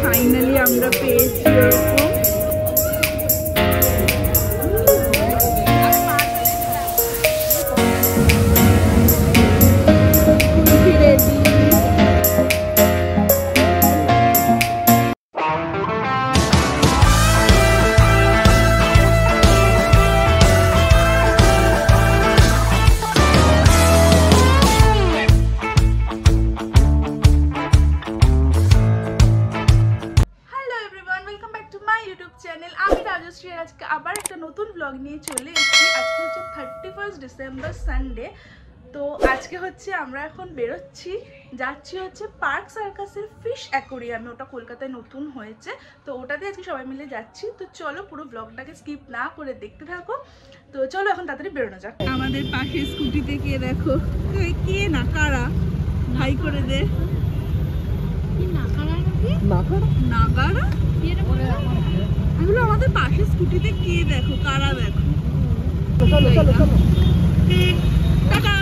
Finally আমরা পেয়েছি ওরকম আবার একটা নতুন ব্লগ নিয়ে চলে এসেছি। আজকে হচ্ছে 31 ডিসেম্বর সানডে। তো আজকে হচ্ছে আমরা এখন বেরোচ্ছি, যাচ্ছি হচ্ছে পার্ক সার্কাসের ফিশ অ্যাকোরিয়ামে। ওটা কলকাতায় নতুন হয়েছে, তো ওটাতে আজকে সবাই মিলে যাচ্ছি। তো চলো পুরো ব্লগটাকে স্কিপ না করে দেখতে থাকো। তো চলো এখন তাড়াতাড়ি বেরোনো যাক। আমাদের পাশে স্কুটিতে কে দেখো, কে না কারা ভাই করে দে নাগারা এগুলো আমাদের পাশে স্কুটিতে কে দেখো কারা দেখো। চলো চলো চলো tata.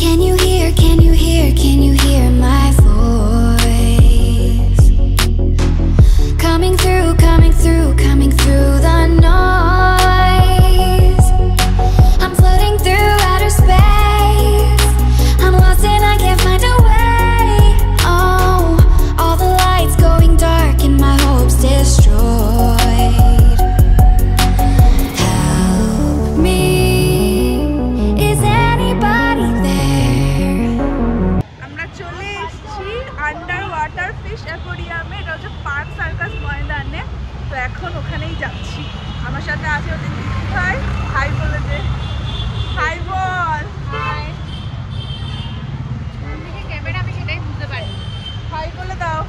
Can you hear, can you hear, can you hear my voice? Coming through, coming through, coming through the noise. I'm floating through outer space. I'm lost and I can't find a way. Oh, all the lights going dark and my hopes destroyed. Help me. Is anybody there? আমরা চলে এসেছি under water fish অ্যাকোরিয়ামে। এটা হচ্ছে park circus ময়দানে। তো এখন ওখানেই যাচ্ছি। আমার সাথে আছে ওদের দিদি ভাই। হাই বলে দে, হাই বল। হাই ক্যামেরা, আমি সেটাই বুঝতে পারি। হাই বলে দাও,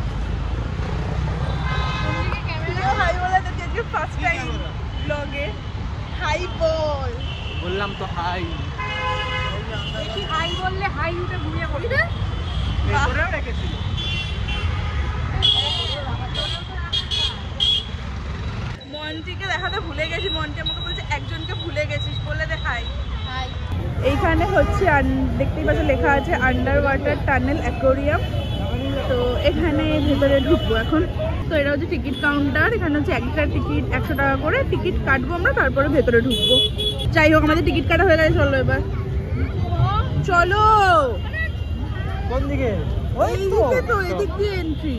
হাই বলে দে। আজকে ফার্স্ট টাইম ব্লগে হাই বল। বললাম তো হাই। দেখি হাই বললে হাই উঠে ঘুরিয়ে বলি না। করেও রেখেছিল। মন্টিকে দেখাতে ভুলে গেছি। মন্টি আমাকে বলছে একজনকে ভুলে গেছিস, বলে দেখাই। এইখানে হচ্ছে দেখতেই পাচ্ছ লেখা আছে আন্ডার ওয়াটার টানেল অ্যাকোরিয়াম। তো এখানে ভেতরে ঢুকবো এখন। তো এটা হচ্ছে টিকিট কাউন্টার। এখানে হচ্ছে একটা টিকিট 100 টাকা করে টিকিট কাটবো আমরা, তারপরে ভেতরে ঢুকবো। যাই হোক আমাদের টিকিট কাটা হয়ে গেছে। চলো এবার চলো। কোন দিকে? ওই দিকে তো, এদিক দিয়ে এন্ট্রি।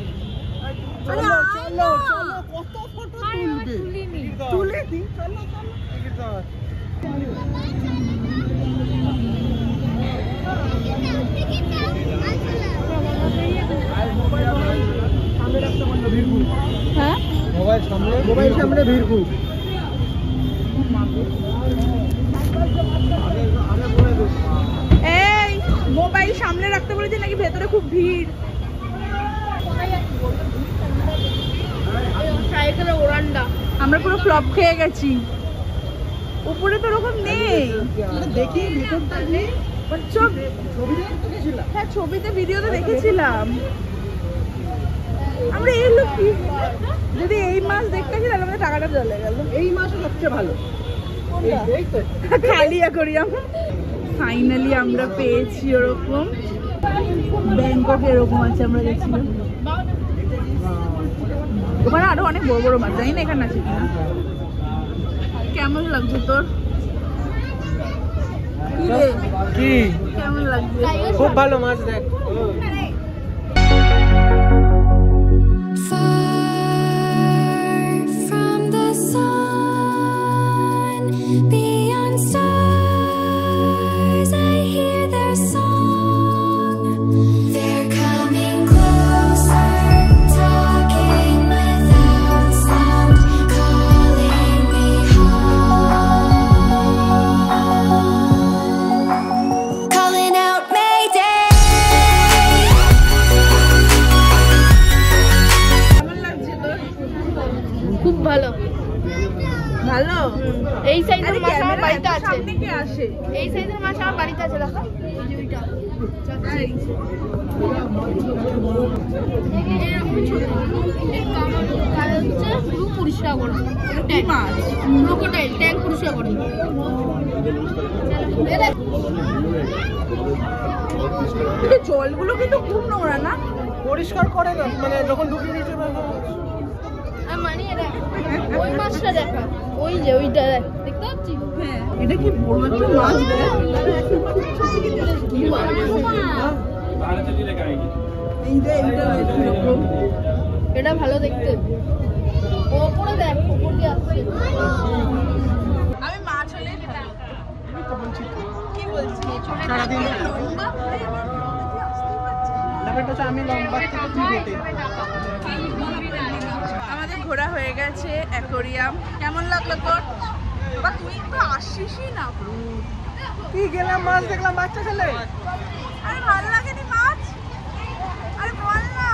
চলো চলো চলো, কত ফটো তুলবে? তুলে দি, চলো চলো। টিকিট দাও। হ্যাঁ মোবাইল সামনে ভিড়। এই মোবাইল সামনে রাখতে বলেছে নাকি? ভেতরে খুব ভিড়। আমরা পুরো ফ্লপ খেয়ে গেছি। উপরে তো ওরকম নেই। দেখি ভিতরটা নেই। হ্যাঁ ছবিতে ভিডিওতে দেখেছিলাম। আমরা এলো কি, যদি এই মাছ দেখতে আসি তাহলে আমাদের টাকাটা চলে গেল। এই মাছও সবচেয়ে ভালো। খালি অ্যাকোরিয়াম। ফাইনালি আমরা পেয়েছি ওরকম। ব্যাংককে এরকম আছে, আমরা গেছিলাম। ওখানে আরো অনেক বড় বড় মাছ, জানি না এখানে আছে কিনা। কেমন লাগছে তোর? কি কেমন লাগছে? খুব ভালো মাছ দেখ। Far from the sun, beyond stars, I hear their song. They're coming closer, talking without sound, calling me home, calling out Mayday. খুব ভালো ভালো। এই সাইজের মাছ আমার বাড়িতে আছে। সামনে কে আসে? এই সাইজের মাছ আমার বাড়িতে আছে, দেখো। পুরো পরিষ্কার করে মাছ ক্রোকোডাইল ট্যাঙ্ক পরিষ্কার করে জলগুলো কিন্তু খুব নোংরা না? পরিষ্কার করে না মানে যখন ঢুকিয়ে দিয়েছে মানে ওই মাছটা দেখা ওই যে ওইটা দেখতে পাচ্ছি। হ্যাঁ এটা কি বড় একটা মাছ রে? এটা ভালো দেখতে। ওপরে দেখ ওপর দিয়ে আসছে। আমি মাছ হলে কি বলছি সারাদিন ব্যাপারটা হচ্ছে আমি লম্বা থেকে তুই বেটে। আমাদের ঘোরা হয়ে গেছে অ্যাকোরিয়াম। কেমন লাগলো তোর? বাবা তুই তো আসিসই না। কি গেলাম মাছ দেখলাম বাচ্চা ছেলে। আরে ভালো লাগেনি মাছ? আরে বল না।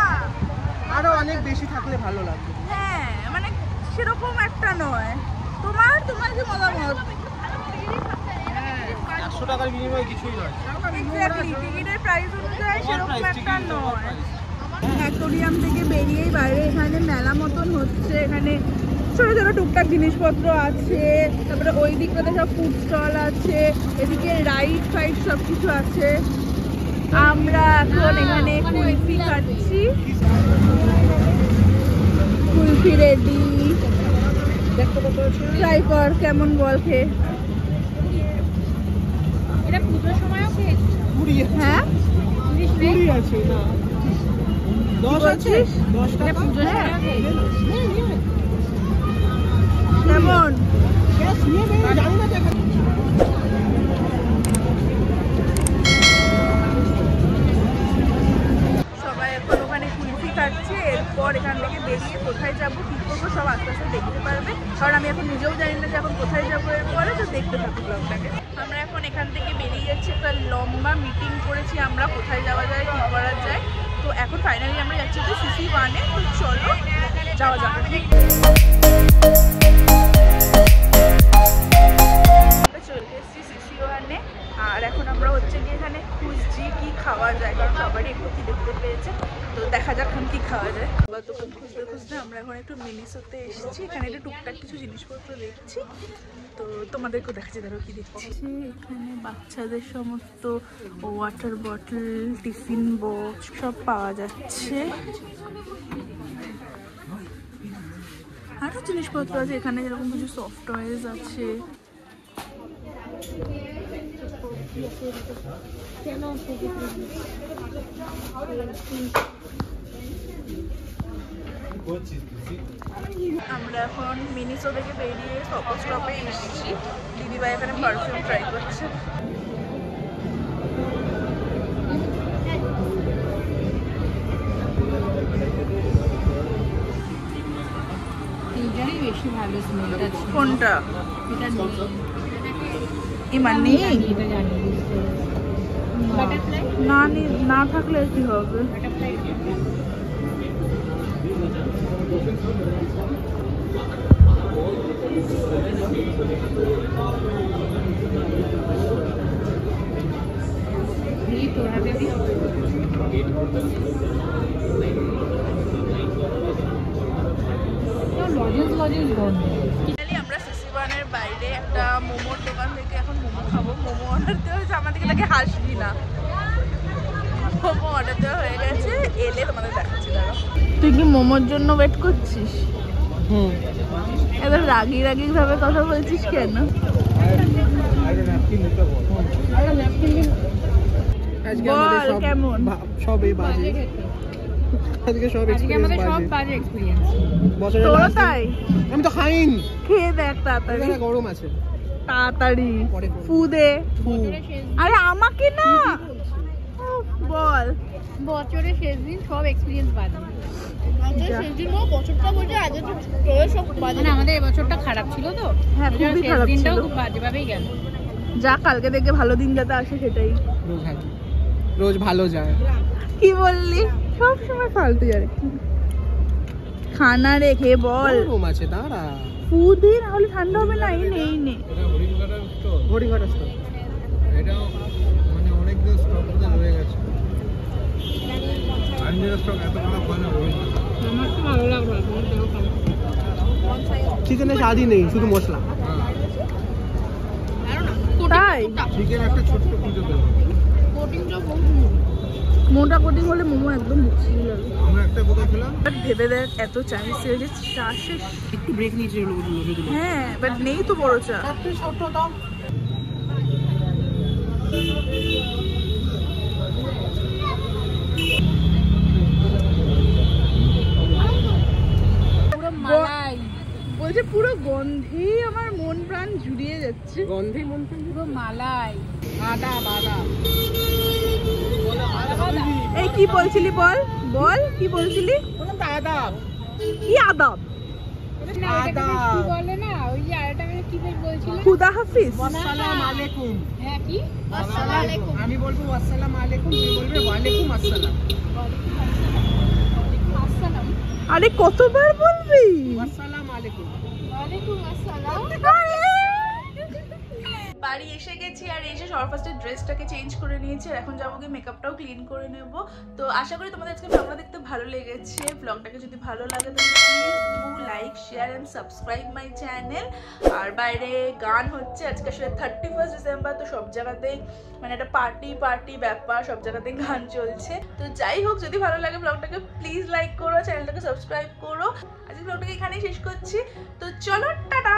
আরো অনেক বেশি থাকলে ভালো লাগবে। হ্যাঁ মানে সেরকম একটা নয়। তোমার কি মতামত? 100 টাকার বিনিময়ে কিছুই নয়। এক্স্যাক্টলি টিকিটের প্রাইস অনুযায়ী সেরকম একটা নয়। অ্যাকোরিয়াম থেকে বেরিয়েই বাইরে এখানে মেলা মতন হচ্ছে। এখানে ছোট ছোট টুকটাক জিনিসপত্র আছে, তারপরে ওই দিকটাতে সব ফুড স্টল আছে, এদিকে রাইড ফাইড সব কিছু আছে। আমরা এখন এখানে কুলফি খাচ্ছি। কুলফি রেডি। ট্রাই কর কেমন বল খেয়ে। এটা পুজোর সময়ও খেয়েছি। হ্যাঁ 20 আছে না 10 আছে 10 টাকা পুজোর হ্যাঁ। সময়ও খেয়েছি। কেমন? জানি না দেখা সবাই এখন ওখানে কুলফি খাচ্ছে। এরপর এখান থেকে বেরিয়ে কোথায় যাবো কি করবো সব আস্তে আস্তে দেখতে পারবে, কারণ আমি এখন নিজেও জানি না যে এখন কোথায় যাবো। এরপরে তো দেখতে থাকবো ব্লগটাকে। আমরা এখন এখান থেকে বেরিয়ে যাচ্ছি। একটা লম্বা মিটিং করেছি আমরা কোথায় যাওয়া যায় কী করা যায়। তো এখন ফাইনালি আমরা যাচ্ছি তো CC1-এ। তো চলো যাওয়া যাবে। চলে এসেছি CC1-এ। আর এখন আমরা হচ্ছে গিয়ে এখানে খুঁজছি কি খাওয়া যায়, কারণ সবারই একটু কি দেখতে পেয়েছে। তো দেখা যাক এখন কি খাওয়া যায়। তখন খুঁজতে খুঁজতে আমরা এখন একটু মিনিসোতে এসেছি। এখানে একটু টুকটাক কিছু জিনিসপত্র দেখছি। তো তোমাদেরকেও দেখাচ্ছি, ধরো কি দেখছি। এখানে বাচ্চাদের সমস্ত ওয়াটার বটল, টিফিন বক্স সব পাওয়া যাচ্ছে। আরও জিনিসপত্র আছে এখানে, যেরকম কিছু সফট টয়েস আছে। আমরা এখন মিনিসো থেকে বেরিয়ে শপিং স্টপে এসেছি। দিদিভাই এখানে পারফিউম ট্রাই করছে। এইটারই বেশি ভালো স্মেলটা ছিল। কোনটা? এটা ইমান নেই? এটা জানি বাটারফ্লাই না থাকলে কি হবে? এই তোরা দেবি লজেন্স বন্ধ। আমরা CC1-এর বাইরে একটা মোমোর দোকান থেকে এখন মোমো খাবো। মোমো অর্ডার দেওয়া হয়েছে, আমাদেরকে তাকে হাসবি না। মোমো অর্ডার দেওয়া হয়ে গেছে, এলে তোমাদের দেখাচ্ছি। দাঁড়া, তুই কি মোমোর জন্য ওয়েট করছিস? এবার রাগি রাগি ভাবে কথা বলছিস কেন? বল কেমন? সবই বাজে আজকে, সব আমাদের সব বাজে এক্সপেরিয়েন্স। তোরও তাই? আমি তো খাইনি। খেয়ে দেখ তাড়াতাড়ি। গরম আছে তাড়াতাড়ি ফু দে। আরে আমাকে না, বল। বছরের শেষ দিন সব এক্সপেরিয়েন্স বাজে। মানে আমাদের এবছরটা খারাপ ছিল তো। হ্যাঁ খুবই খারাপ ছিল। দিনটাও খুব বাজেভাবেই গেল। যা কালকে দেখে ভালো দিন যাতে আসে সেটাই। রোজ ভালো যায়। কি বললি? সব সময় ফালতু যাবে। খানা রেখে বল। রুম আছে দাঁড়া। ফু দে, না হলে ঠান্ডা হবে না। এই নে হরিঘাটা স্টোর। এটা মানে অনেক একদিন স্টক বোধ রয়ে গেছে। আনলিমিটেড স্টক এত খারাপ হয় না রোহিত। আমার তো ভালো লাগলো, তোমার দেখো কেমন। চিকেনে স্বাদই নেই, শুধু মশলা। তাই চিকেন একটা ছোট্ট পিস পেলাম। মোটা কোটিং হলে মোমো একদম মুখছিল লাগে। আমরা একটা বোকা খেলাম। বাট ভেবে দেখ এত চাইছে যে চা শেষ। একটু ব্রেক নিয়েছে লোকগুলো। হ্যাঁ বাট নেই তো বড় চা। একটা ছোট্ট দাও। পুরো মালাই বলছে, পুরো গন্ধেই আমার মন প্রাণ জুড়িয়ে যাচ্ছে। গন্ধেই মন পুরো মালাই। আদাব। এই কি বলছিলি বল বল, কি বলছিলি? আদাব। কি আদব? বলে না ওই যে আরেকটা কি বলছিল, খুদা হাফিজ। আসসালামু আলাইকুম। হ্যাঁ কি আসসালামু আলাইকুম, আমি বলবো আসসালামু আলাইকুম, তুমি বলবে ওয়ালাইকুম আসসালাম। আসসালাম। আরে কতবার বলবি? আসসালামু আলাইকুম। ওয়ালাইকুম আসসালাম। বাড়ি এসে গেছি আর এসে সবার ফার্স্টে ড্রেসটাকে চেঞ্জ করে নিয়েছি আর এখন যাবো গিয়ে মেকআপটাও ক্লিন করে নেব। তো আশা করি তোমাদের আজকে ব্লগটা দেখতে ভালো লেগেছে। ব্লগটাকে যদি ভালো লাগে তো please do like share and subscribe my channel. আর বাইরে গান হচ্ছে, আজকে আসলে 31 ডিসেম্বর, তো সব জায়গাতেই মানে একটা পার্টি ব্যাপার, সব জায়গাতেই গান চলছে। তো যাই হোক, যদি ভালো লাগে ব্লগটাকে প্লিজ লাইক করো, চ্যানেলটাকে সাবস্ক্রাইব করো। আজকে ব্লগটাকে এখানেই শেষ করছি, তো চলো টাটা।